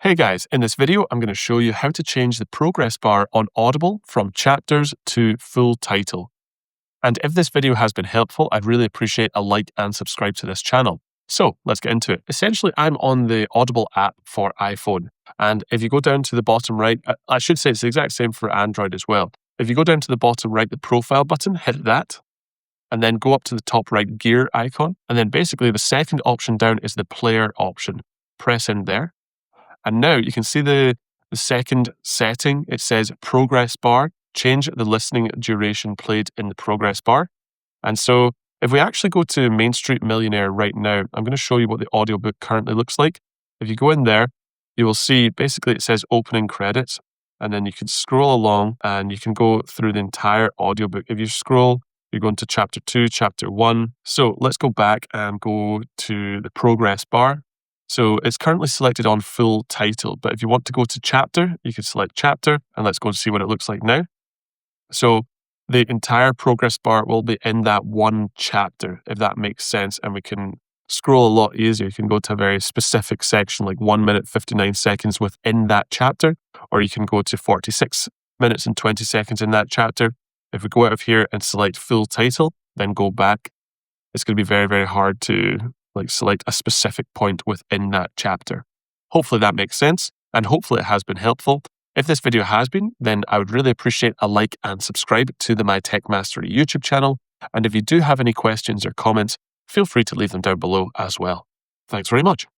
Hey guys, in this video, I'm going to show you how to change the progress bar on Audible from chapters to full title. And if this video has been helpful, I'd really appreciate a like and subscribe to this channel. So let's get into it. Essentially, I'm on the Audible app for iPhone. And if you go down to the bottom right, I should say it's the exact same for Android as well. If you go down to the bottom right, the profile button, hit that, and then go up to the top right gear icon. And then basically the second option down is the player option. Press in there. And now you can see the second setting. It says progress bar. Change the listening duration played in the progress bar. And so if we actually go to Main Street Millionaire right now, I'm going to show you what the audiobook currently looks like. If you go in there, you will see basically it says opening credits. And then you can scroll along and you can go through the entire audiobook. If you scroll, you're going to chapter 2, chapter 1. So let's go back and go to the progress bar. So it's currently selected on full title, but if you want to go to chapter, you can select chapter, and let's go and see what it looks like now. So the entire progress bar will be in that one chapter, if that makes sense, and we can scroll a lot easier. You can go to a very specific section, like 1 minute, 59 seconds within that chapter, or you can go to 46 minutes and 20 seconds in that chapter. If we go out of here and select full title, then go back, it's going to be very, very hard to select a specific point within that chapter. Hopefully that makes sense, and hopefully it has been helpful. If this video has been, then I would really appreciate a like and subscribe to the My Tech Mastery YouTube channel. And if you do have any questions or comments, feel free to leave them down below as well. Thanks very much.